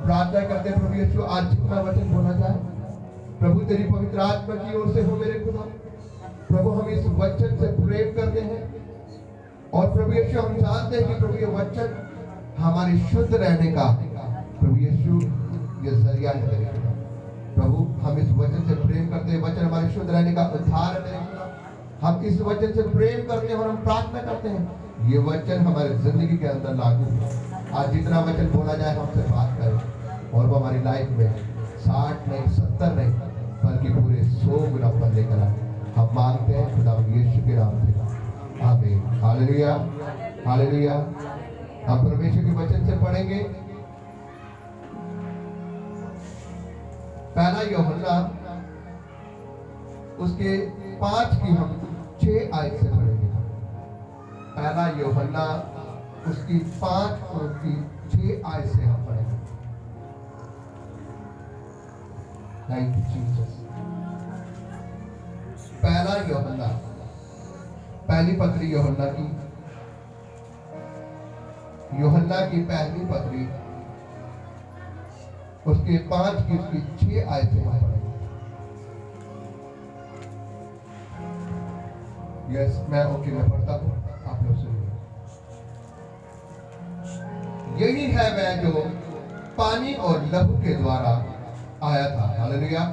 प्रार्थना करते हैं प्रभु यीशु आज जितना वचन बोला जाए प्रभु तेरी पवित्र आत्मा की ओर से हो मेरे खुदा। प्रभु हम इस वचन से प्रेम करते हैं और प्रभु यीशु हम जानते हैं कि प्रभु ये वचन हमारे शुद्ध रहने का प्रभु यीशु ये जरिया है मेरे खुदा। प्रभु हम इस वचन से प्रेम करते हैं, वचन हमारे शुद्ध रहने का उद्धार है मेरे खुदा। हम इस वचन से प्रेम करते हैं और हम प्रार्थना करते हैं ये वचन हमारे जिंदगी के अंदर लागू हो। आज जितना वचन बोला जाए हमसे बात करें और वो हमारी लाइफ में 60 नहीं 70 नहीं बल्कि पूरे 100 गुना फल लेकर आए। हम मांगते हैं खुदा यीशु के नाम से, आमीन। Hallelujah hallelujah. हम परमेश्वर के वचन से पढ़ेंगे पहला यूहन्ना उसके 5 की हम 6 आयत से पढ़ेंगे। पहला यूहन्ना उसकी 5 और उसकी 6 आयत से हम पढ़ेंगे। Thank you Jesus. पहला यूहन्ना पहली पत्री यूहन्ना की पहली पत्री उसके 5 की उसकी 6 आयत से हम पढ़ेंगे। यस मैं मैं पढ़ता हूँ, आप लोग सुनिए। यही है वह जो पानी और लहू के द्वारा आया था। हालेलुया।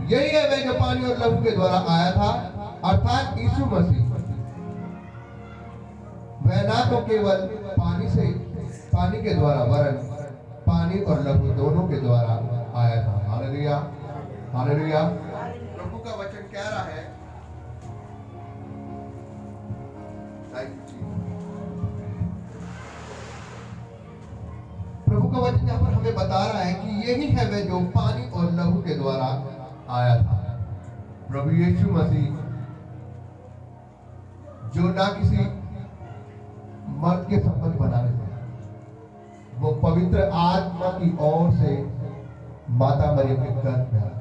यही है वह जो पानी और लहू के द्वारा आया था, अर्थात यीशु मसीह। वह ना तो केवल पानी के द्वारा वरन पानी और लहू दोनों के द्वारा आया था। Hallelujah hallelujah. प्रभु का वचन कह रहा है प्रभु का वचन यहाँ पर हमें बता रहा है कि यही है वह जो पानी और लहू के द्वारा आया था। प्रभु यीशु मसीह जो ना किसी मर्द के संबंध बना रहे थे, वो पवित्र आत्मा की ओर से माता मरियम के गर्भ में आया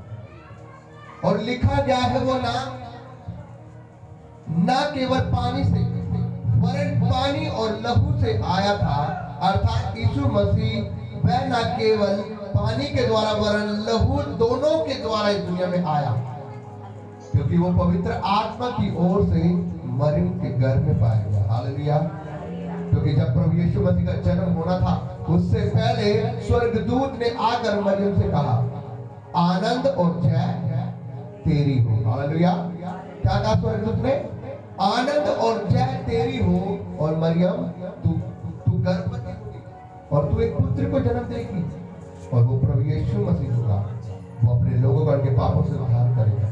और लिखा गया है वो ना केवल पानी से वरन पानी और लहू से आया था, अर्थात यीशु मसीह वह न केवल पानी के द्वारा वरन लहू दोनों के द्वारा इस दुनिया में आया, क्योंकि वो पवित्र आत्मा की ओर से मरियम के गर्भ में पाया गया। हालेलुया। क्योंकि जब प्रभु यीशु मसीह का जन्म होना था उससे पहले स्वर्गदूत ने आकर मरियम से कहा आनंद और जय तेरी हो। हालेलुया। क्या कहा स्वर्गदूत ने? आनंद और जय तेरी हो और मरियम तू गर्भवती होगी और तू एक पुत्र को जन्म देगी और वो प्रभु यीशु मसीह होगा। वो अपने लोगों को उनके पापों से उद्धार करेगा।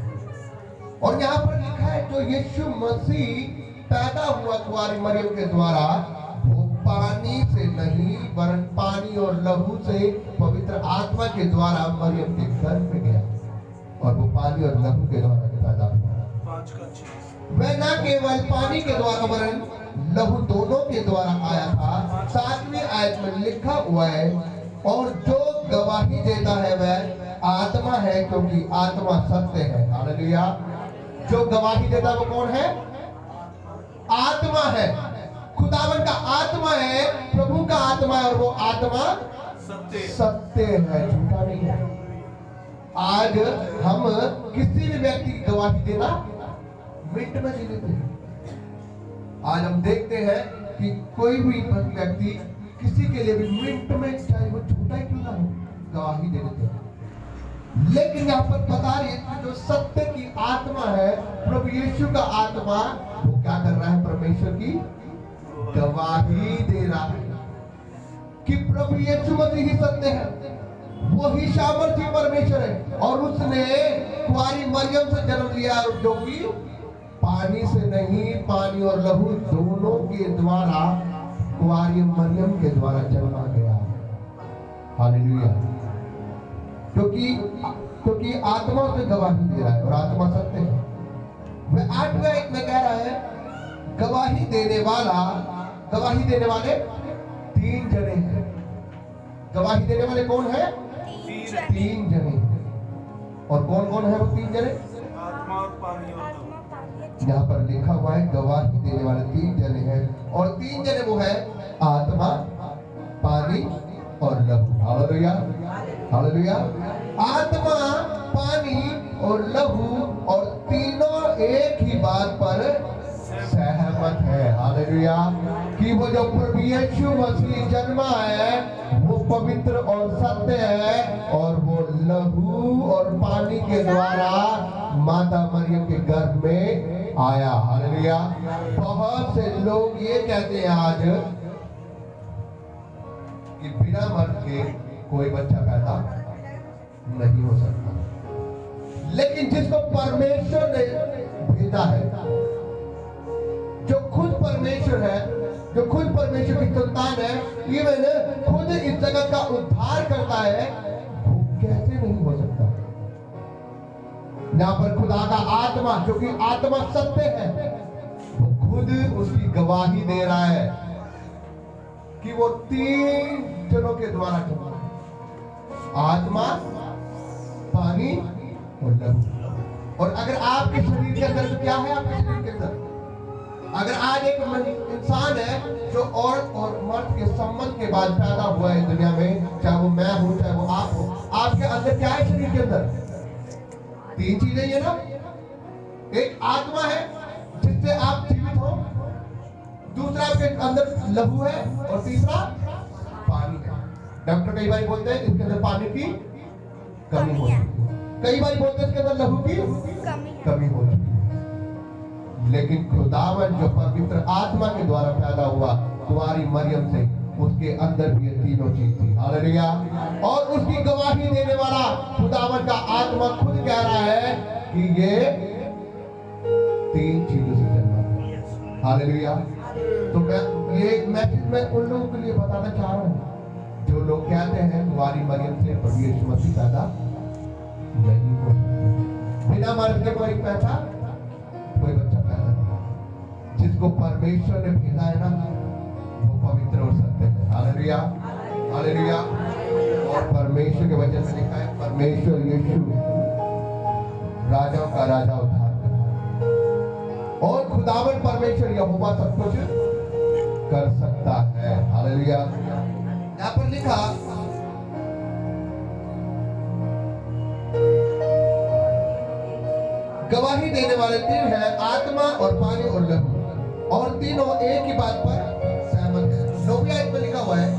और यहाँ पर लिखा है जो यीशु मसीह पैदा हुआ कुंवारी मरियम के द्वारा, वो पानी से नहीं वरन पानी और लहू से पवित्र आत्मा के द्वारा मरियम के गर्भ में गया और वो पानी और लहू के द्वारा पैदा हुआ। वह न केवल पानी के द्वारा वरन लहू दोनों के द्वारा आया था। 7वीं आयत में लिखा हुआ है और जो गवाही देता है वह आत्मा है क्योंकि आत्मा सत्य है। हालेलुया। जो गवाही देता है वो कौन है? आत्मा है। खुदावन का आत्मा है, प्रभु का आत्मा है और वो आत्मा सत्य है, झूठा नहीं है। आज हम किसी भी व्यक्ति की गवाही देना मिनट में दे देते हैं। आज हम देखते हैं कि कोई भी व्यक्ति किसी के लिए भी मिनट में चाहे वो झूठा ही क्यों ना हो गवाही दे देते हैं। लेकिन यहाँ पर बता रही है जो सत्य की आत्मा है, प्रभु यीशु का आत्मा, वो क्या कर रहा है? परमेश्वर की गवाही दे रहा है कि प्रभु यीशु मसीह ही सत्य है, वो ही सामर्थी परमेश्वर है और उसने कुंवारी मरियम से जन्म लिया जो कि पानी से नहीं, पानी और लहू दोनों के द्वारा कुंवारी मरियम के द्वारा जन्मा गया। हालेलुया। क्योंकि आत्मा से गवाही दे रहा है और आत्मा सत्य है। वह 8वें आयत में कह रहा है गवाही देने वाले 3 जने हैं। गवाही देने वाले कौन है? 3 जने। और कौन कौन है वो 3 जने? आत्मा और पानी और लहू। यहाँ पर लिखा हुआ है गवाही देने वाले 3 जने हैं और 3 जने वो है आत्मा, पानी और लहू। Hallelujah, hallelujah. आत्मा, पानी और लहू और तीनों एक ही बात पर सहमत है। हालेलुया। कि वो जो प्रभु यीशु मसीह जन्मा है वो पवित्र और सत्य है, और वो लहू और पानी के द्वारा माता मरियम के गर्भ में आया। हालेलुया। बहुत से लोग ये कहते हैं आज कि बिना मर्द के कोई बच्चा पैदा नहीं हो सकता, लेकिन जिसको परमेश्वर ने भेजा है, जो खुद परमेश्वर है, जो खुद परमेश्वर की संतान है, इवन खुद इस जगत का उद्धार करता है, वो कैसे नहीं हो सकता? यहाँ पर खुदा का आत्मा, जो कि आत्मा सत्य है, वो खुद उसकी गवाही दे रहा है कि वो 3 जनों के द्वारा करता है, आत्मा, पानी और लहू। और अगर आपके शरीर के अंदर, तो क्या है आपके शरीर के अंदर? अगर आज एक इंसान है जो औरत और मर्द के संबंध के बाद पैदा हुआ है दुनिया में, चाहे वो मैं हूं चाहे वो आप हो, आपके अंदर क्या है शरीर के अंदर? 3 चीजें ये ना, एक आत्मा है जिससे आप जीवित हो, दूसरा आपके अंदर लहू है, और तीसरा पानी है। डॉक्टर कई बार बोलते हैं इसके अंदर पानी की कमी हो चुकी है, कई बार बोलते हैं इसके अंदर लहू की कमी हो चुकी है। लेकिन खुदावन जो पवित्र आत्मा के द्वारा पैदा हुआ तुम्हारी मरियम से, उसके अंदर भी ये तीनों चीज थी। हालेलुया। और उसकी गवाही देने वाला खुदावन का आत्मा खुद कह रहा है कि ये 3 चीजों से जन्मा है। हालेलुया। तो मैं ये मैसेज मैं उन लोगों के लिए बताना चाह रहा हूँ जो लोग कहते हैं तुम्हारी मरियम से प्रभु यीशु मसीह पैदा नहीं हो, बिना मर्द के कोई पैदा, कोई बच्चा पैदा नहीं। जिसको परमेश्वर ने भेजा है ना, वो पवित्र और सत्य है। Hallelujah, hallelujah. और परमेश्वर के वचन में लिखा है, परमेश्वर यीशु राजाओं का राजा उद्धार करता, और खुदावन परमेश्वर यहोवा सब कुछ कर सकता है। हालेलुया। यहाँ पर लिखा, गवाही देने वाले 3 हैं, आत्मा और पानी और लहू, और तीनों एक ही बात पर सहमत है। 9वीं आयत में लिखा हुआ है,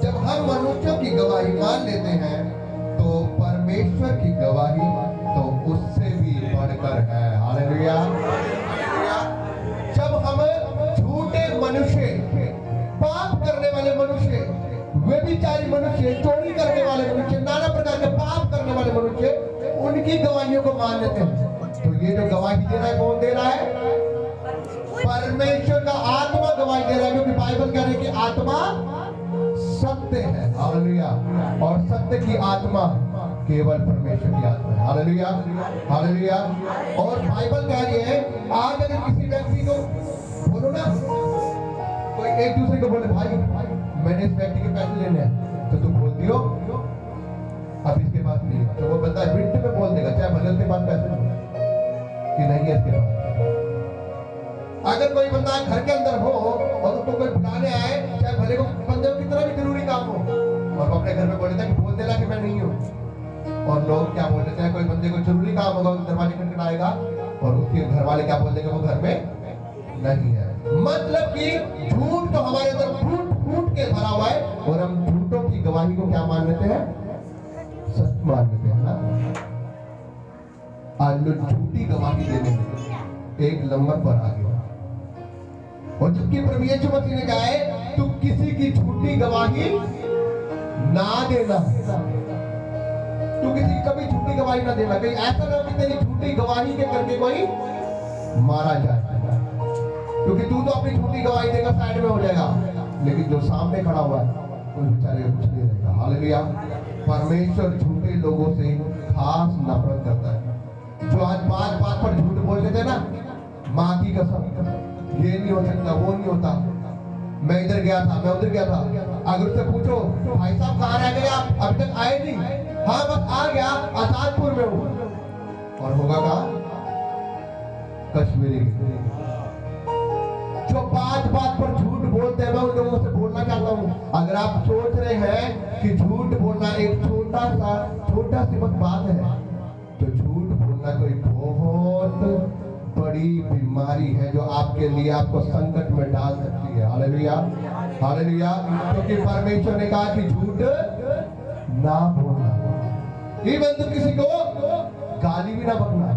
जब हम मनुष्यों की गवाही मान लेते हैं तो परमेश्वर की गवाही तो उससे भी बढ़कर है। हालेलुया। जब हम झूठे मनुष्य, पाप करने वाले मनुष्य, व्यभिचारी मनुष्य, चोरी करने वाले मनुष्य, नाना प्रकार के पाप करने वाले मनुष्य, उनकी गवाहियों को मान लेते हैं, तो ये जो गवाही दे रहा है, कौन दे रहा है? परमेश्वर का आत्मा गवाही दे रहा है, क्योंकि बाइबल कह रही है कि आत्मा सत्य है। हालेलुया। और सत्य की आत्मा केवल परमेश्वर की आत्मा है। Hallelujah, hallelujah. और बाइबल कह रही है, आज अगर किसी व्यक्ति को बोलो ना, कोई एक दूसरे को बोले, भाई मैंने इस व्यक्ति के पैसे लेने हैं, तो तुम बोल दियो अब इसके पास नहीं, तो वो बंदा मिनट में बोल देगा, चाहे भले उसके पास पैसे हो कि नहीं है इसके पास। अगर कोई बंदा घर के अंदर हो और उसको कोई बुलाने आए, चाहे भले को बंदे को कितना भी जरूरी काम हो, और वो अपने घर में बोले था कि बोल देना कि मैं नहीं हूँ, और लोग क्या बोल देते हैं, कोई बंदे को जरूरी काम होगा, दरवाजे खटखटाएगा और उसके घर वाले क्या बोल देंगे, वो घर में नहीं है। मतलब कि झूठ तो हमारे अंदर फूट फूट के भरा हुआ है, और हम झूठों की गवाही को क्या मान लेते हैं? सच मान लेते हैं ना। आज लोग झूठी गवाही देने में एक नंबर पर आ गया, और जबकि प्रभु यीशु मसीह ने कहा है, तू किसी की झूठी गवाही ना देना, तू किसी की कभी झूठी गवाही ना देना। कहीं ऐसा ना हो कि तेरी झूठी गवाही के करके कोई मारा जाए, क्योंकि तू तो अपनी झूठी गवाही देगा, साइड में हो जाएगा, लेकिन जो सामने खड़ा हुआ है उस बेचारे कुछ नहीं रहेगा। हालेलुया। परमेश्वर झूठे लोगों से खास नफरत करता है, जो आज बात बात पर झूठ बोल देते हैं ना, माँ की कसम, ये नहीं हो सकता, वो नहीं होता, मैं इधर गया था, मैं उधर गया था। अगर उससे पूछो, भाई साहब कहाँ रह गए आप, अभी तक आए नहीं? हाँ बस आ गया, आजादपुर में हूँ। और होगा कहाँ? कश्मीरी। जो बात बात पर झूठ बोलते हैं, मैं उन लोगों से बोलना चाहता हूँ, अगर आप सोच रहे हैं कि एक छोटा सी बात है। तो झूठ बोलना कोई बहुत बड़ी बीमारी है जो आपके लिए आपको संकट में डाल सकती है। Hallelujah, hallelujah. क्योंकि परमेश्वर ने कहा कि झूठ ना बोलना, इवन तो किसी को गाली भी ना बकना।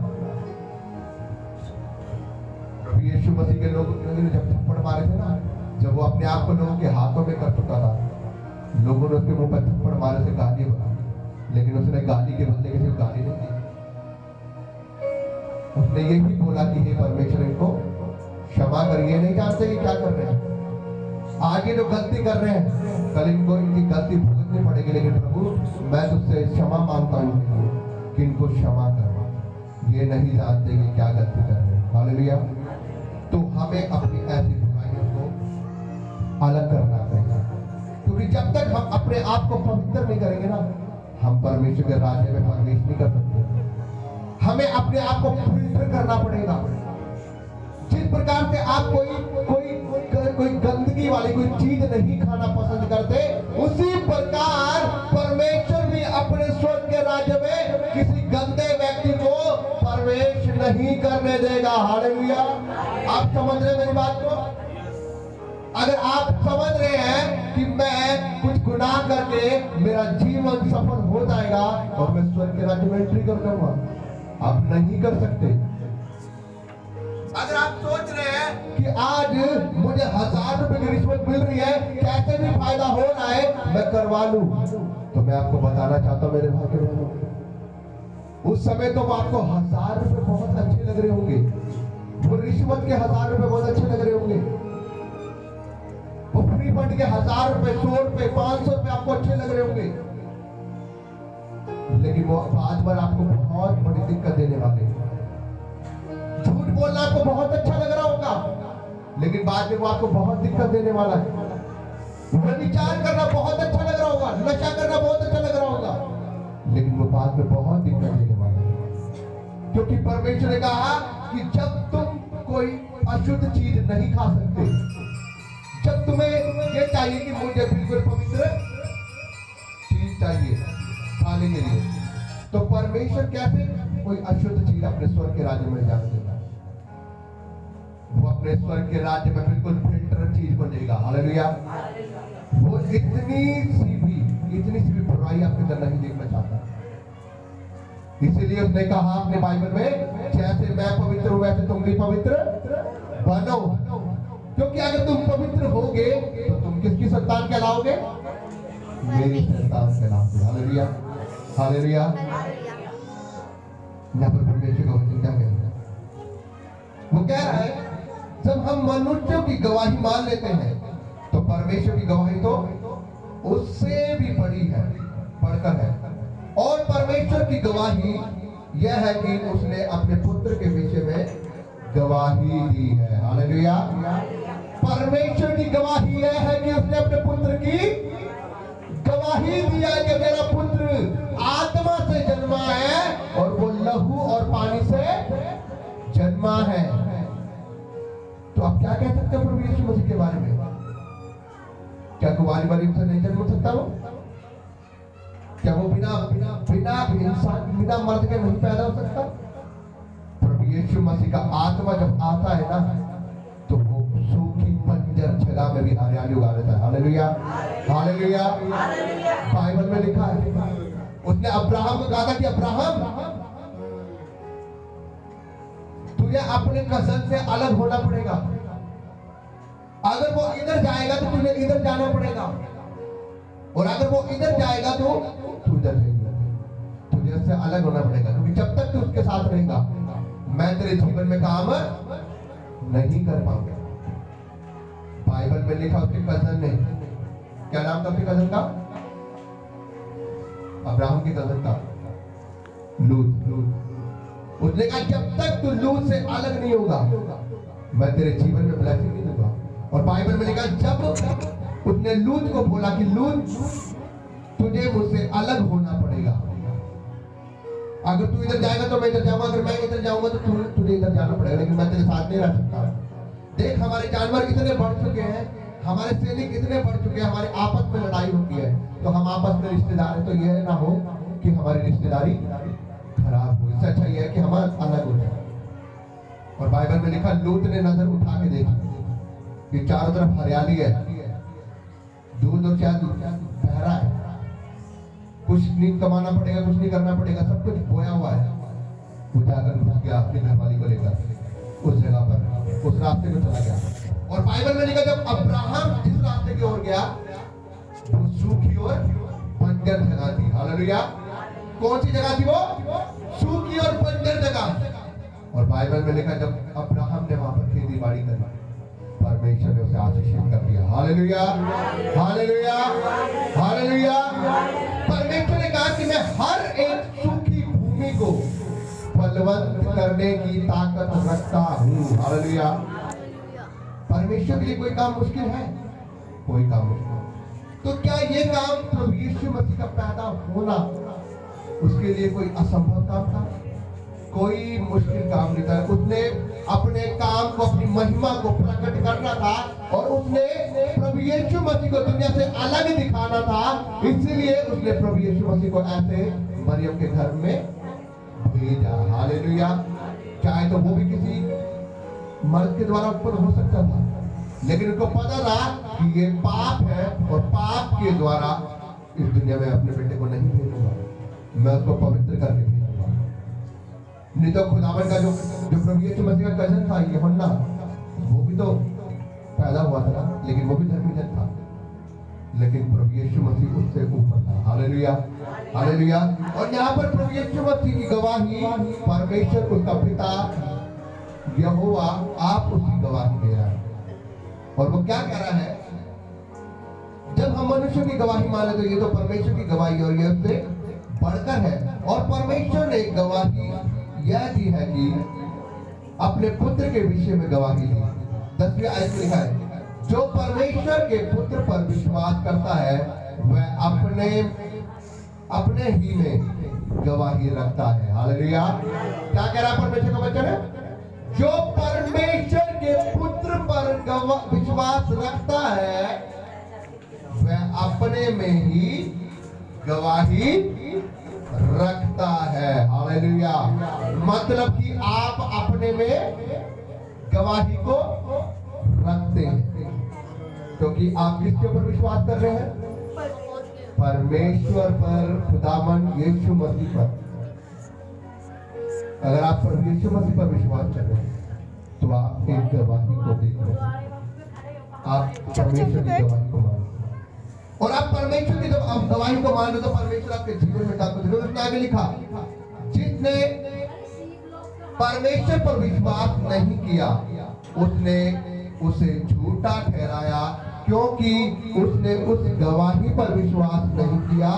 प्रभु यीशु मसीह के लोग जब थप्पड़ मारे थे ना, जब वो अपने आप को लोगों के हाथों में कर चुका था, लोगों ने उसके मुंह पर थप्पड़ मारे थे, गाली बना, लेकिन उसने गाली के बदले किसी को गाली नहीं दी। उसने यही बोला कि हे परमेश्वर, इनको क्षमा करिए, नहीं जानते कि क्या कर रहे हैं, आगे जो गलती कर रहे हैं कल इनको इनकी गलती भुगतनी पड़ेगी, लेकिन प्रभु मैं तुझसे क्षमा मांगता हूँ कि इनको क्षमा कर, ये नहीं जानते कि क्या गलती कर रहे हैं। हालेलुया। तो हमें अपनी ऐसी बुराइयों को अलग करना चाहिए, क्योंकि जब तक हम अपने आप को पवित्र नहीं करेंगे ना, हम परमेश्वर के राज्य में प्रवेश नहीं कर सकते। हमें अपने आप को फिल्टर करना पड़ेगा। जिस प्रकार से आप कोई गंदगी वाली कोई चीज नहीं खाना पसंद करते, उसी प्रकार परमेश्वर भी अपने स्वर्ग के राज्य में किसी गंदे व्यक्ति को प्रवेश नहीं करने देगा। हालेलुया। आप समझ रहे मेरी बात को? अगर आप समझ रहे हैं कि मैं कुछ गुनाह करके मेरा जीवन सफल हो जाएगा और मैं स्वर्ग के राज्य में एंट्री कर लूंगा, आप नहीं कर सकते। अगर आप सोच रहे हैं कि आज मुझे 1000 रुपए की रिश्वत मिल रही है, कैसे भी फायदा हो रहा है, मैं करवा लूं, तो मैं आपको बताना चाहता हूं मेरे भाई के बहनों, उस समय तो आपको 1000 रुपए बहुत अच्छे लग रहे होंगे, वो रिश्वत के 1000 रुपए बहुत अच्छे लग रहे होंगे, वो फ्री फंड के 1000 रुपए, 100 रुपए, 500 रुपए आपको अच्छे लग रहे होंगे, लेकिन वो आज बार आपको बहुत बड़ी दिक्कत देने वाले हैं। झूठ बोलना आपको बहुत अच्छा लग रहा होगा, लेकिन बाद में वो आपको बहुत दिक्कत देने वाला है। व्यभिचार करना बहुत अच्छा लग रहा होगा, नशा करना बहुत अच्छा लग रहा होगा, लेकिन वो बाद में बहुत दिक्कत देने वाला है। क्योंकि परमेश्वर ने कहा कि जब तुम कोई अशुद्ध चीज नहीं खा सकते, जब तुम्हें ये चाहिए कि मुझे बिल्कुल पवित्र चीज चाहिए खाने के लिए, तो परमेश्वर कैसे कोई अशुद्ध चीज अपने स्वर्ग के राज्य में जाने देगा? वो अपने स्वर्ग के राज्य में बिल्कुल फिल्टर चीज को देगा। हालेलुया। वो इतनी सी भी बुराई आपके अंदर नहीं देखना चाहता। इसीलिए उसने कहा अपने बाइबल में, जैसे मैं पवित्र हूं वैसे तुम भी पवित्र बनो। क्योंकि अगर तुम पवित्र होगे तो तुम किसकी संतान कहलाओगे? मेरी संतान कहलाओगे। Hallelujah, hallelujah. यहाँ पर परमेश्वर का वचन क्या कह रहा है? वो कह रहा है, जब हम मनुष्यों की गवाही मान लेते हैं तो परमेश्वर की गवाही तो उससे भी बड़ी है, बढ़कर है। और परमेश्वर की गवाही यह है कि उसने अपने पुत्र के विषय में गवाही दी है। हालेलुया। परमेश्वर की गवाही यह है कि उसने अपने पुत्र की गवाही दिया कि मेरा पुत्र आत्मा से जन्मा है और वो लहू और पानी से जन्मा है। तो आप क्या कह सकते हो प्रभु यीशु मसीह के बारे में? क्या कुंवारी वाली से नहीं जन्म सकता वो? क्या वो बिना इंसान बिना मर्द के नहीं पैदा हो सकता? प्रभु यीशु मसीह का आत्मा जब आता है ना, तो वो सूखी बंजर जगह में भी हरियाली उगा देता है। Hallelujah, hallelujah. बाइबल में लिखा है, उसने अब्राहम को कहा था कि अब्राहम, तुझे अपने कज़न से अलग होना पड़ेगा। अगर वो इधर जाएगा तो तुझे इधर जाना पड़ेगा, और अगर वो इधर जाएगा तो तू इधर जाएगा। तुझे उससे अलग होना पड़ेगा, क्योंकि जब तक तू उसके साथ रहेगा मैं तेरे जीवन में काम नहीं कर पाऊंगा। बाइबल में लिखा उसके कज़न ने, क्या नाम था उसके कज़न का? अब्राहम के कज़न का लूत। उसने कहा जब तक तू लूत से अलग नहीं होगा मैं तेरे जीवन में ब्लेसिंग नहीं दूंगा। और बाइबल में लिखा जब उसने लूत को बोला कि लूत तुझे मुझसे अलग होना पड़ेगा, अगर तू इधर जाएगा तो मैं इधर जाऊंगा, अगर मैं इधर जाऊंगा तो तुझे इधर जाना पड़ेगा, लेकिन मैं तेरे साथ नहीं रह सकता। देख हमारे जानवर इतने बढ़ चुके हैं, हमारे सैनिक इतने बढ़ चुके हैं, हमारे आपस में लड़ाई होती है, तो हम आपस में रिश्तेदार हैं, तो यह ना हो कि हमारी रिश्तेदारी खराब हो। इससे अच्छा यह है कि हम अलग हो जाए। और बाइबल में लिखा, लूत ने नजर उठा के देखी कि चारों तरफ हरियाली है, दूध और चाय बहरा है, कुछ नहीं कमाना पड़ेगा, कुछ नहीं करना पड़ेगा, सब कुछ बोया हुआ है। वो जाकर घुस गया अपनी घरवाली को लेकर उस जगह पर, उस रास्ते में चला गया। और बाइबल में लिखा, जब अब्राहम जिस रास्ते की ओर गया वो सूखी और बंजर जगह थी। हालेलुया। कौन सी जगह थी वो? सूखी और बंजर जगह। और बाइबल में लिखा, जब अब्राहम ने वहां पर खेती बाड़ी करी, परमेश्वर ने उसे आशीषित कर दिया। Hallelujah, hallelujah, hallelujah. परमेश्वर ने कहा कि मैं हर एक सूखी भूमि को फलवंत करने की ताकत रखता हूँ। हालेलुया। परमेश्वर के लिए कोई काम मुश्किल है? कोई काम मुश्किल नहीं। तो क्या ये काम प्रभु यीशु मसीह का पैदा होना उसके लिए कोई असंभव काम था? कोई मुश्किल काम नहीं था। उसने अपने काम को, अपनी महिमा को प्रकट करना था और उसने प्रभु यीशु मसीह को दुनिया से अलग दिखाना था। इसलिए उसने प्रभु यीशु मसीह को ऐसे मरियम के घर में भेजा। हालेलुया। चाहे तो वो भी किसी मर्द के द्वारा उत्पन्न हो सकता था, लेकिन उनको पता था कि ये पाप है और पाप के द्वारा इस दुनिया में अपने बेटे को नहीं भेजूंगा, मैं उसको पवित्र करके भेजूंगा। नहीं तो खुदावन का जो प्रभु यीशु मसीह का कजन था यूहन्ना, वो भी तो पैदा हुआ था ना, लेकिन वो भी धर्मी जन था, लेकिन प्रभु यीशु मसीह उससे ऊपर था। Hallelujah, hallelujah. और यहाँ पर प्रभु यीशु मसीह की गवाही परमेश्वर, उसका पिता यहोवा आप उसकी गवाही दे रहा है। और वो क्या कह रहा है? जब हम मनुष्य की गवाही माने तो ये तो परमेश्वर की गवाही और ये उससे बढ़कर है। और परमेश्वर ने गवाही यह दी है कि अपने पुत्र के विषय में गवाही दी। 10वीं आयत में लिखा है, जो परमेश्वर के पुत्र पर विश्वास करता है वह अपने ही में गवाही रखता है। हालेलुया। क्या कह रहा है परमेश्वर का वचन है? जो परमेश्वर के पुत्र पर विश्वास रखता है वह अपने में ही गवाही रखता है। हालेलुया। मतलब कि आप अपने में गवाही को रखते हैं, क्योंकि आप किसके ऊपर विश्वास कर रहे हैं? परमेश्वर पर, खुदावन यीशु मसीह पर। अगर आप प्रभु यीशु मसीह पर विश्वास कर रहे हैं तो आप एक गवाही को देख रहे हैं, आप परमेश्वर की गवाही को मान रहे हैं। और आप परमेश्वर की जब आप गवाही को मान रहे हो तो परमेश्वर आपके जीवन में काम करेगा। उसने आगे लिखा, जिसने परमेश्वर पर विश्वास नहीं किया उसने उसे झूठा ठहराया, क्योंकि उसने उस गवाही पर विश्वास नहीं किया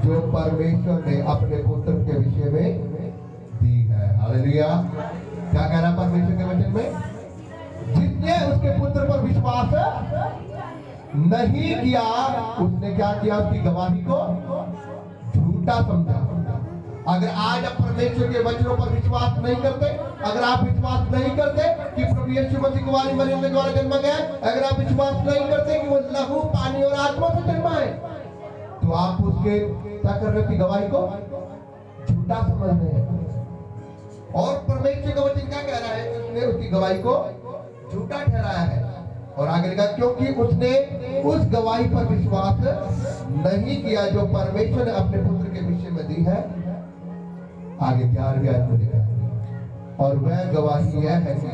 जो परमेश्वर ने अपने पुत्र के विषय में दी है। हालेलुया। क्या कह रहा परमेश्वर के वचन में? जिसने उसके पुत्र पर विश्वास नहीं किया उसने क्या किया? उसकी गवाही को झूठा समझा। अगर आज आप परमेश्वर के वचनों पर विश्वास नहीं करते, अगर आप विश्वास नहीं करते कि प्रभु यीशु मसीह कुंवारी मरियम के द्वारा जन्मा गया, अगर आप विश्वास नहीं करते कि वो लहू, पानी और आत्मा से जन्मा है, तो आप उसके क्या कर रहे? गवाही को झूठा समझ रहे हैं। और परमेश्वर का वचन क्या कह रहा है? उसने उसकी गवाही को झूठा ठहराया है। और आगे लिखा, क्योंकि उसने उस गवाही पर विश्वास नहीं किया जो परमेश्वर ने अपने पुत्र के विषय में दी है। आगे 11वीं आयत में लिखा है, और वह गवाही यह है कि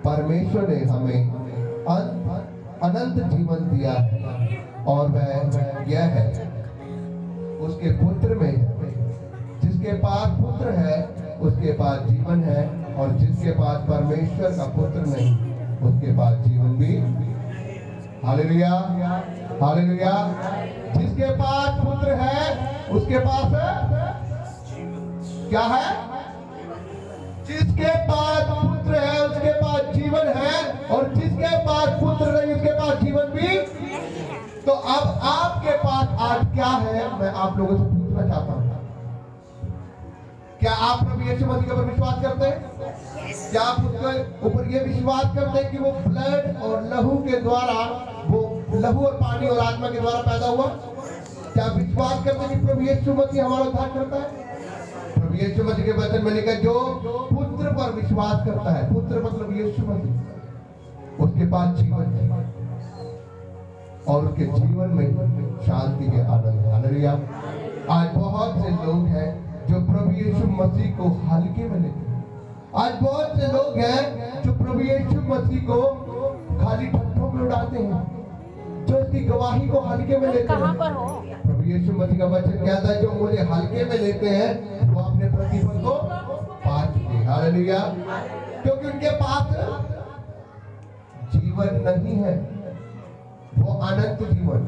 परमेश्वर ने हमें अनंत जीवन दिया है, और वह यह है उसके पुत्र में है। जिसके पास पुत्र है उसके पास जीवन है, और जिसके पास परमेश्वर का पुत्र नहीं उसके पास जीवन भी। Hallelujah, hallelujah. जिसके पास पुत्र है उसके पास क्या है? जिसके पास पुत्र है उसके पास जीवन है, और जिसके पास पुत्र नहीं उसके पास जीवन भी। तो अब आपके पास आज क्या है? मैं आप लोगों से पूछना चाहता हूं, क्या आप प्रभु यीशु मसीह के ऊपर विश्वास करते हैं? क्या आप उसके ऊपर ये विश्वास करते हैं कि वो ब्लड और लहू के द्वारा वो लहू और पानी और आत्मा के द्वारा पैदा हुआ। क्या विश्वास करते कि प्रभु यीशु मसीह हमारा उद्धार करता है? प्रभु यीशु मसीह के वचन में लिखा जो पुत्र पर विश्वास करता है, पुत्र मतलब यीशु मसीह, उसके पास जीवन है और उसके जीवन में शांति के आनंद है। हालेलुया। आज बहुत से लोग हैं जो प्रभु यीशु मसीह को हल्के में लेते हैं। आज बहुत से लोग हैं जो प्रभु यीशु मसीह को खाली ठट्ठों में उड़ाते हैं, जो उसकी गवाही को हल्के में लेते हैं। पर हो? प्रभु यीशु मसीह का वचन कहता है जो मुझे हल्के में लेते हैं वो अपने प्रतिफल को पा चुके हैं। हालेलुया। क्योंकि उनके पास जीवन नहीं है, वो अनंत जीवन,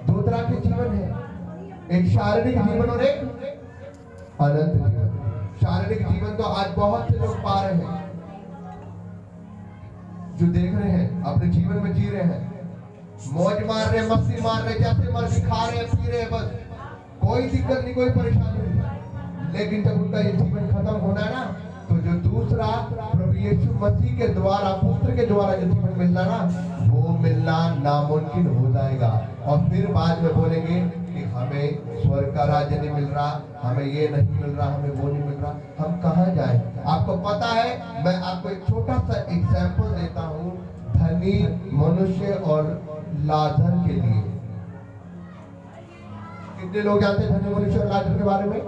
दो तरह के जीवन है, एक शारीरिक जीवन और एक अनंत जीवन। शारीरिक जीवन तो आज बहुत से लोग पा रहे हैं, जो देख रहे हैं, अपने जीवन में जी रहे हैं, मौज मार रहे, मस्ती मार रहे, जैसे मर्जी खा रहे, पी रहे, बस कोई दिक्कत नहीं, कोई परेशानी नहीं। लेकिन जब उनका ये जीवन खत्म होना है ना, तो जो दूसरा प्रभु यीशु मसीह के द्वारा, पुत्र के द्वारा जो जीवन मिलना ना, वो मिलना नामुमकिन हो जाएगा। और फिर बाद में बोलेंगे कि हमें स्वर्ग का राज्य नहीं मिल रहा, हमें ये नहीं मिल रहा, हमें वो नहीं मिल रहा, हम कहाँ जाएं? आपको पता है, मैं आपको एक छोटा सा एग्जाम्पल देता हूँ धनी मनुष्य और लाजर के लिए। कितने लोग जानते हैं धनी मनुष्य और लाजर के बारे में?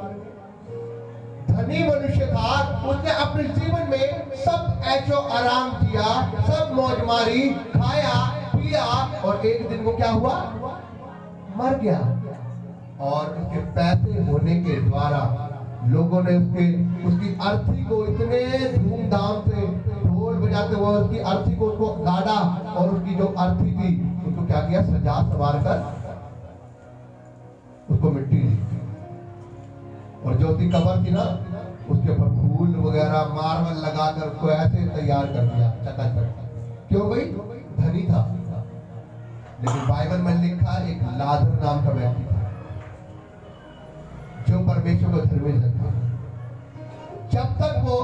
धनी मनुष्य था, उसने अपने जीवन में सब ऐशो आराम किया, सब मौज मारी, खाया पिया, और एक दिन को क्या हुआ? मर गया। और उसके पैसे होने के द्वारा लोगों ने उसकी अर्थी को इतने धूमधाम से ढोल बजाते हुए उसकी अर्थी को उसको गाड़ा, और उसकी जो अर्थी थी उसको क्या किया? सजा संवार कर उसको मिट्टी दी, और जो उसकी कब्र थी ना, उसके ऊपर फूल वगैरह मार्बल लगाकर उसको ऐसे तैयार कर दिया चकाचक। क्यों भाई? धनी था। लेकिन बाइबल में लिखा एक लाजर नाम का व्यक्ति था जो परमेश्वर को धर्मी था। जब तक वो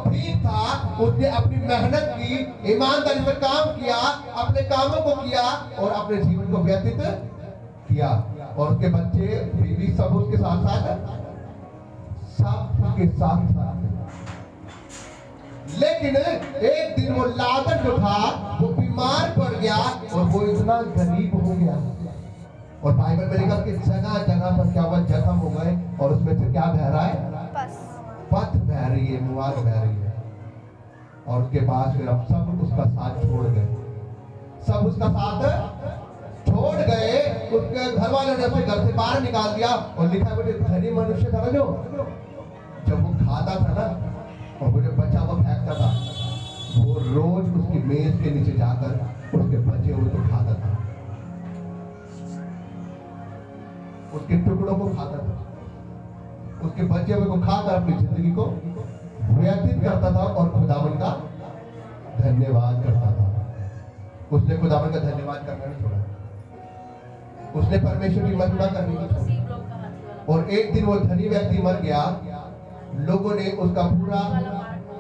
ठीक था, उसने अपनी मेहनत की, ईमानदारी से काम किया, अपने कामों को किया और अपने जीवन को व्यतीत किया, और उसके बच्चे बीवी सब उसके साथ साथ लेकिन एक दिन वो लाजर जो था वो बीमार पड़ गया, और वो इतना गरीब हो गया, और बाइबल में लिखा कि जगह जगह पर क्या हुआ? जख्म हो गए, और उसमें से क्या बह रहा है? पथ बह रही है, मुआर बह रही है। और उसके पास फिर अब सब उसका साथ छोड़ गए, सब उसका साथ छोड़ गए। उसके घर वालों ने अपने घर से बाहर निकाल दिया, और लिखा बेटे धनी मनुष्य था ना, जो जब वो खाता था ना, और वो जो बचा वो फेंकता था, वो रोज उसकी मेज के नीचे जाकर उसके बचे हुए को खाता था, उसके टुकड़ों को खाता था, उसके बचे हुए को खाकर अपनी जिंदगी को व्यतीत करता था, और खुदावन का धन्यवाद करता था। उसने खुदावन का धन्यवाद करना नहीं छोड़ा, उसने परमेश्वर की महिमा करनी नहीं छोड़ी। और एक दिन वो धनी व्यक्ति मर गया, लोगों ने उसका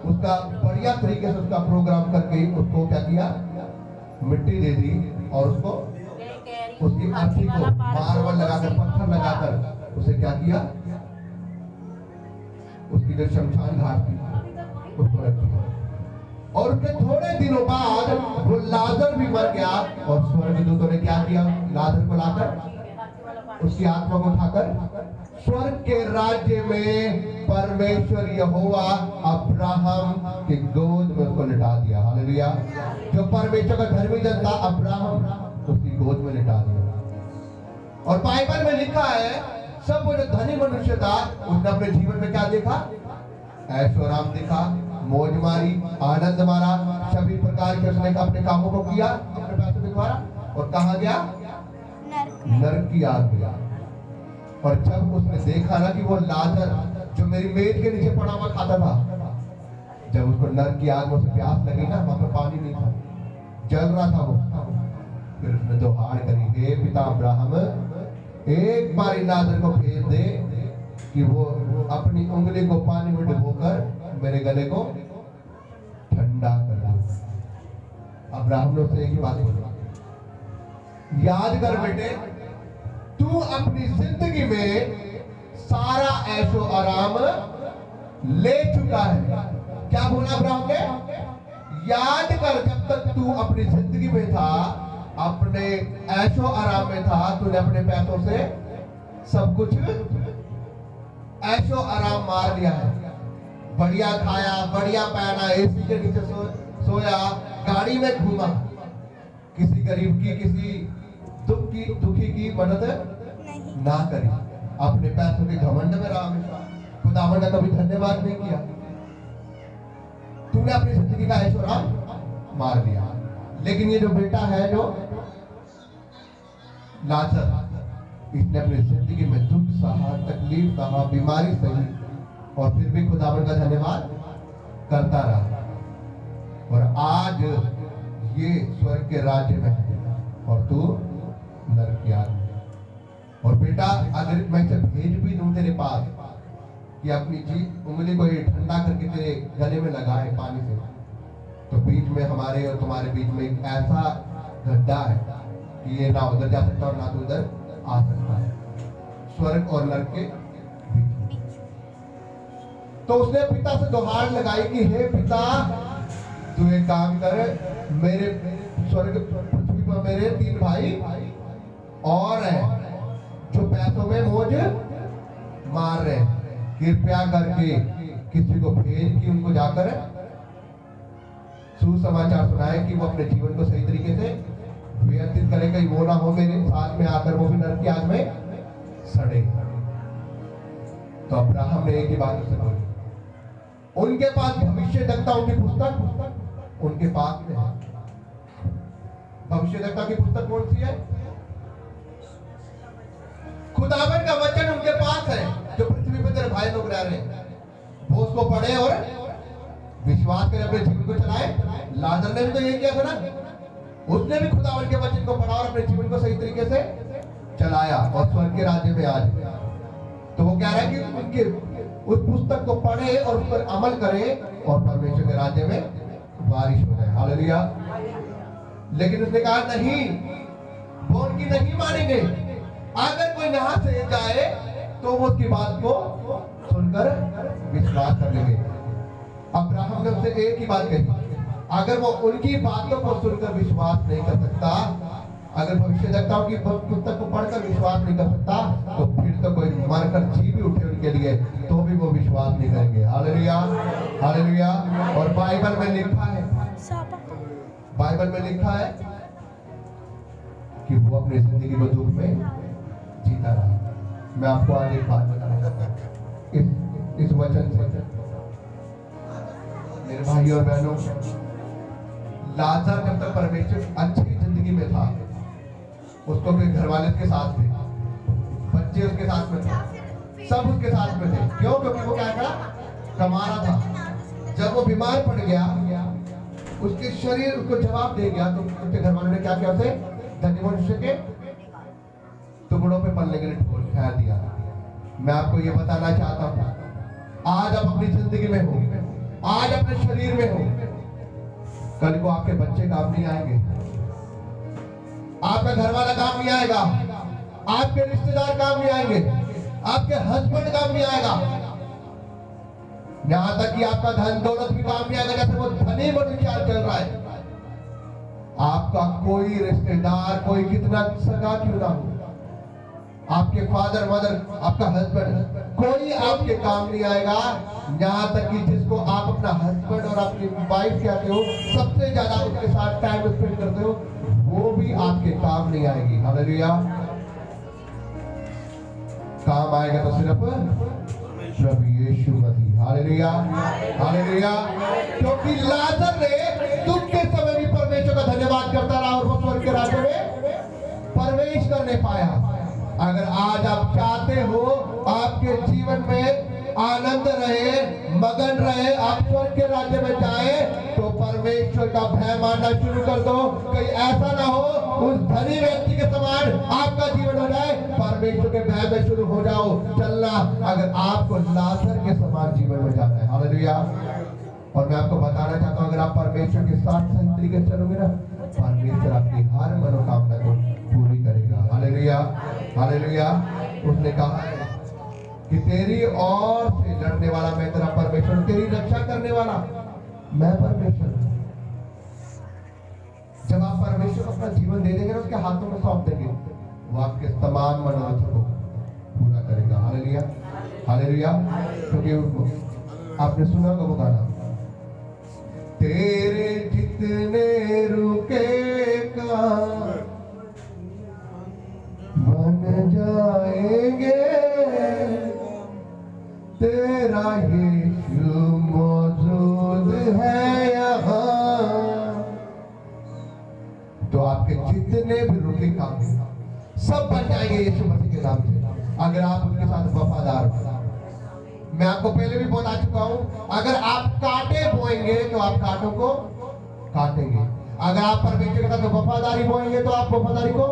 उसका बढ़िया तरीके से उसका प्रोग्राम करके उसको क्या किया? मिट्टी दे दी, और उसको उसकी अर्थी को मार्बल लगाकर, पत्थर लगाकर उसे क्या किया? उसकी जो शमशान घाट थी उसको रख दिया। और उसके थोड़े दिनों बाद वो लाजर भी मर गया, और स्वर्गदूतों ने क्या किया? लाजर को लाकर उसकी आत्मा को उठाकर स्वर्ग के राज्य में परमेश्वर यहोवा अब्राहम की गोद में उसको लिटा दिया। हालेलुया। जो परमेश्वर का धर्मी जन था अब्राहम, उसकी गोद में लिटा दिया। और बाइबल में लिखा है सब वो जो धनी मनुष्य था उसने अपने जीवन में क्या देखा? ऐशो आराम देखा, मौज मारी, आनंद मारा, सभी प्रकार के उसने अपने कामों को किया अपने पैसों के द्वारा, और कहाँ गया? नरक की आग गया। और जब उसने देखा ना कि वो लाजर जो मेरी मेज के नीचे पड़ा हुआ खाता था, जब उसको नरक की आग में उसे प्यास लगी ना, वहां पर पानी नहीं था, जल रहा था वो, फिर उसने दोहार करी, हे पिता अब्राहम, एक बार लाजर को भेज दे कि वो अपनी उंगली को पानी में डुबोकर मेरे गले को ठंडा कर दे। अब्राहम ने उससे एक ही बात बोली, याद कर बेटे, तू अपनी जिंदगी में सारा ऐशो आराम ले चुका है। क्या बोला अब्राहम ने? याद कर, जब तक तू अपनी जिंदगी में था, अपने ऐशो आराम में था, तूने अपने पैसों से सब कुछ ऐशो आराम मार लिया है। बढ़िया खाया, बढ़िया पहना, एसी के नीचे सोया, गाड़ी में घूमा, किसी गरीब की, किसी दुखी की मदद ना करी, अपने पैसों के घमंड में रहा हमेशा, खुदावंद ने कभी धन्यवाद नहीं किया। तूने अपनी जिंदगी का ऐशो आराम मार लिया। लेकिन ये जो बेटा है, जो लाजर, इसने अपनी जिंदगी में दुख सहा, तकलीफ सहा, बीमारी सही, और फिर भी खुदावंद का धन्यवाद करता रहा। और आज ये स्वर्ग के राज्य में है और तू नरक की आग में। और बेटा, अगर मैं इसे भेज भी दूं तेरे पास कि अपनी उंगली को ये ठंडा करके तेरे गले में लगाए पानी से, तो बीच में हमारे और तुम्हारे बीच में एक ऐसा गड्ढा है कि ये ना उधर जा सकता और ना तो उधर आ सकता है, स्वर्ग और नरक के बीच। तो उसने पिता से गुहार लगाई कि हे पिता, तू एक काम कर, मेरे स्वर्ग पृथ्वी पर मेरे 3 भाई और हैं जो पैसों में मौज मार रहे हैं, कृपया करके किसी को भेज कि उनको जाकर सुसमाचार सुनाए कि वो अपने जीवन को सही तरीके से व्यतीत करे, कहीं वो ना हो मेरे साथ में आकर वो भी नरक की आग में सड़े। तो अब्राहम ने एक ही बात उससे बोली। उनके पास भविष्यद्वक्ताओं की पुस्तक उनके पास में है। भविष्यद्वक्ता की पुस्तक कौन सी है? खुदावन का वचन उनके पास है, जो पृथ्वी पर तेरे भाई लोग रह रहे हैं। वो उसको पढ़े और विश्वास करे, अपने जीवन को चलाए। लाजर ने भी तो ये किया था ना, उसने भी खुदावन के वचन को पढ़ा और अपने जीवन को सही तरीके से चलाया और स्वर्ग के राज्य में आज। तो वो कह रहा है कि उनके उस पुस्तक को पढ़े और उस पर अमल करे और परमेश्वर के राज्य में बारिश हो जाए। हालेलुया। लेकिन उसने कहा नहीं, वो उनकी नहीं मानेंगे। अगर कोई यहाँ से जाए तो वो उसकी बात को सुनकर विश्वास कर लेंगे। अब्राहम ने उससे एक ही बात कही, अगर वो उनकी बातों को सुनकर विश्वास नहीं कर सकता, अगर भविष्यद्वक्ताओं की पुस्तक को पढ़कर विश्वास नहीं कर सकता, तो फिर तो कोई मरकर जी भी उठे उनके लिए तो भी वो विश्वास नहीं करेंगे। Hallelujah, hallelujah. और बाइबल में लिखा है, बाइबल में लिखा है कि वो अपनी जिंदगी को दुख में जीता रहा। मैं आपको आज एक बात बताना चाहता हूँ इस वचन से। मेरे भाई और बहनों, लाजर जब तक परमेश्वर अच्छी जिंदगी में था, उसको अपने घर वाले के साथ थे, बच्चे उसके साथ में थे, सब उसके साथ में थे। क्यों? क्योंकि वो क्या था? कमा रहा था। जब वो बीमार पड़ गया, उसके शरीर उसको जवाब दे गया, तो उसके घर वालों ने क्या किया? उसे धनी मनुष्य के टुकड़ों पे पलने के लिए ठहर दिया। मैं आपको ये बताना चाहता हूँ, आज आप अपनी जिंदगी में हो, आज अपने शरीर में हो, कल को आपके बच्चे काम नहीं आएंगे, आपका घर वाला काम नहीं आएगा, आपके रिश्तेदार काम नहीं आएंगे, आपके हस्बैंड काम नहीं आएगा, यहां तक कि आपका धन दौलत भी काम नहीं आएगा। जैसे वो धनी मनुष्य चल रहा है, आपका कोई रिश्तेदार, कोई कितना सगा क्यों ना हो, आपके फादर मदर, आपका हस्बैंड, कोई आपके काम नहीं आएगा। यहाँ तक कि जिसको आप अपना हस्बैंड और अपनी वाइफ कहते हो, सबसे ज्यादा उसके साथ टाइम स्पेंड करते हो, वो भी आपके काम नहीं आएगी। हालेलुया। काम आएगा तो सिर्फ प्रभु यीशु मसीह। Hallelujah, hallelujah. क्योंकि लाजर ने दुख के समय भी परमेश्वर का धन्यवाद करता रहा और वो स्वर्ग के राज्य में प्रवेश कर नहीं पाया। अगर आज आप चाहते हो आपके जीवन में आनंद रहे, मगन रहे, आप स्वर्ग के राज्य में जाए, तो परमेश्वर का भय मानना शुरू कर दो। कहीं ऐसा ना हो उस धनी व्यक्ति के समान आपका जीवन हो जाए, परमेश्वर के भय में शुरू हो जाओ चलना, अगर आपको लाजर के समान जीवन में जाना है। हालेलुया। और मैं आपको बताना चाहता हूँ, अगर आप परमेश्वर के साथ सही तरीके से चलोगे ना, परमेश्वर आपकी हर मनोकामना को पूरा हालेलुया, हालेलुया। उसने कहा है कि तेरी ओर से लड़ने वाला मैं तेरा परमेश्वर, तेरी रक्षा करने वाला मैं परमेश्वर हूं। जब आप परमेश्वर को अपना जीवन दे देंगे ना, उसके हाथों में सौंप देंगे, वो आपके तमाम मनोरथ को पूरा करेगा। Hallelujah, hallelujah. क्योंकि आपने सुना होगा वो गाना, तेरे जितने रुकेगा बन जाएंगे, तेरा यीशु मौजूद है यहाँ। तो आपके जितने भी रुके काम सब बन जाएंगे यीशु मसीह के नाम से, अगर आप उनके साथ वफादार हो। मैं आपको पहले भी बता चुका हूं, अगर आप कांटे बोएंगे तो आप कांटों को काटेंगे। अगर आप परमेश्वर के साथ वफादारी बोएंगे तो आप वफादारी को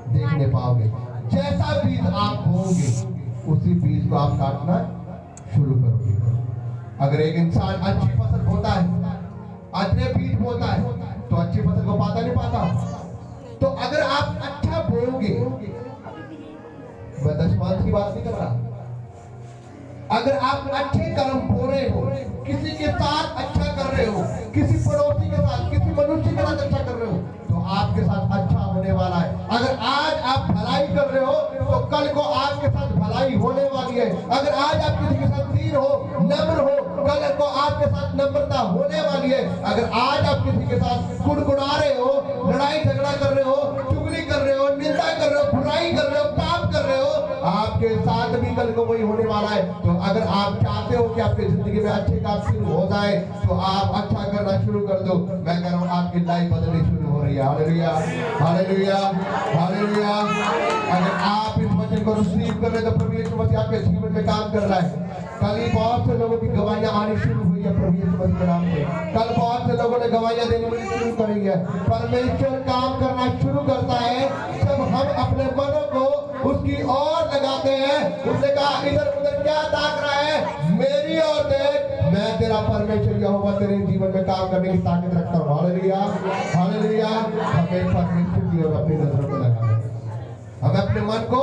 देख नहीं पाओगे। जैसा बीज आप बोओगे उसी बीज को आप काटना शुरू करोगे। अगर एक इंसान अच्छी फसल बोता है, अच्छे बीज बोता है, तो अच्छी फसल को पाता नहीं पाता। तो अगर आप अच्छा बोओगे, मैं दशमांश की बात नहीं कर रहा, अगर आप अच्छे कर्म बो रहे हो, किसी के साथ अच्छा कर रहे हो, किसी पड़ोसी के साथ, किसी मनुष्य के साथ अच्छा कर रहे हो, तो आपके साथ अच्छा होने वाला है। अगर आज आप भलाई कर रहे हो तो कल को आपके साथ भलाई होने वाली है। अगर आज आप किसी के साथ दीन हो, नम्र हो, कल को आपके साथ नम्रता होने वाली है। अगर आज आप किसी के साथ गुड़गुड़ा रहे हो, लड़ाई झगड़ा कर रहे हो, चुगली कर रहे हो, निंदा कर रहे हो, बुराई कर रहे हो, पाप कर रहे हो, आपके साथ भी कल को वही होने वाला है। तो अगर आप चाहते हो कि आपकी जिंदगी में अच्छे काम शुरू हो जाए, तो आप अच्छा करना शुरू कर दो। मैं कह रहा हूँ आपकी लाइफ बदलनी शुरू हो रही है। Hallelujah, hallelujah, hallelujah. अगर आप इस वचन को रिसीव कर रहे तो प्रभु यीशु मसीह आपके जीवन में काम कर रहा है। कल ही बहुत से लोगों की गवाहियां आनी शुरू हुई है प्रभु यीशु मसीह के नाम से। कल बहुत से लोगों ने गवाहियां देनी शुरू करी है। परमेश्वर काम करना शुरू करता है जब हम अपने मनों को उसकी ओर लगाते हैं। उसने कहा इधर उधर क्या ताक रहा है, मेरी ओर देख, मैं तेरा परमेश्वर यहोवा तेरे जीवन में काम करने की ताकत रखता हूँ। Hallelujah, hallelujah. हमें परमेश्वर की ओर अपनी नजरों को लगाना है, हमें अपने मन को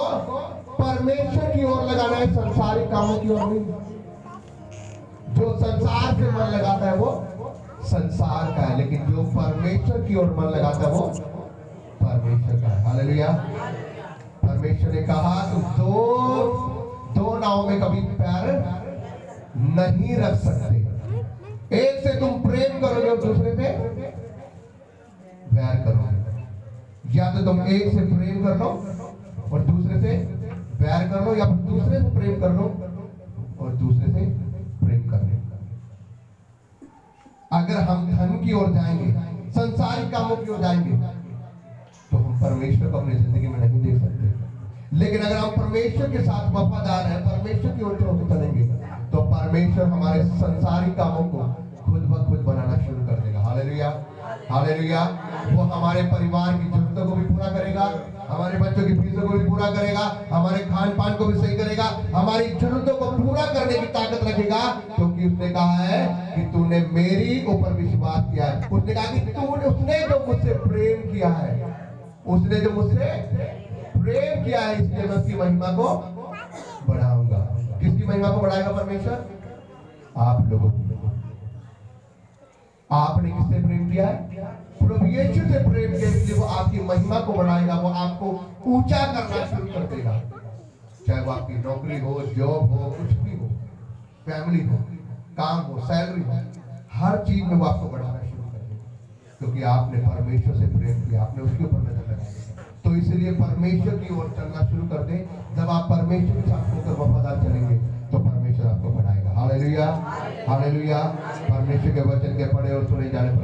परमेश्वर की ओर लगाना है, संसारिक कामों की ओर नहीं। जो संसार से मन लगाता है वो संसार का है, लेकिन जो परमेश्वर की ओर मन लगाता है वो परमेश्वर का है। हालेलुया। परमेश्वर ने कहा तुम दो नाव में कभी पैर नहीं रख सकते। एक से तुम प्रेम करोगे और दूसरे से वैर करोगे। या तो तुम एक से प्रेम कर लो और दूसरे से वैर कर लो, या फिर दूसरे से प्रेम कर लो और दूसरे से प्रेम कर लो। अगर हम धन की ओर जाएंगे, संसारिक कामों की ओर जाएंगे, तो हम परमेश्वर को अपनी जिंदगी में नहीं देख सकते। लेकिन अगर हम परमेश्वर के साथ वफादार हैं, परमेश्वर की ओर चलेंगे, तो परमेश्वर हमारे संसारिक कामों को खुद ब खुद बनाना शुरू कर देगा। Hallelujah, hallelujah. वो हमारे परिवार की जरूरतों को भी पूरा करेगा, हमारे बच्चों की फीसों को भी पूरा करेगा, हमारे खान पान को भी सही करेगा, हमारी जरूरतों को पूरा करने की ताकत रखेगा। क्योंकि उसने कहा है कि तूने मेरी ऊपर विश्वास किया है। उसने कहा कि उसने जो मुझसे प्रेम किया है, उसने जो मुझसे प्रेम किया है, इसलिए मैं उसकी महिमा को बढ़ाऊंगा। किसकी महिमा को बढ़ाएगा परमेश्वर? आप लोगों की। आपने किससे प्रेम किया है? प्रभु यीशु से प्रेम किया, इसलिए वो आपकी महिमा को बढ़ाएगा, वो आपको ऊंचा करना शुरू कर देगा। चाहे वो आपकी नौकरी हो, जॉब हो, कुछ भी हो, फैमिली हो, काम हो, सैलरी हो, हर चीज में वो आपको बढ़ाना शुरू कर देगा। क्योंकि आपने परमेश्वर से प्रेम किया, आपने उसके ऊपर नजर लगाई। तो इसलिए परमेश्वर की ओर चलना शुरू कर दें। जब आप परमेश्वर के साथ होकर वफादार चलेंगे तो परमेश्वर आपको बढ़ाएगा। Hallelujah, hallelujah. परमेश्वर के वचन के पढ़े और सुने जाने पर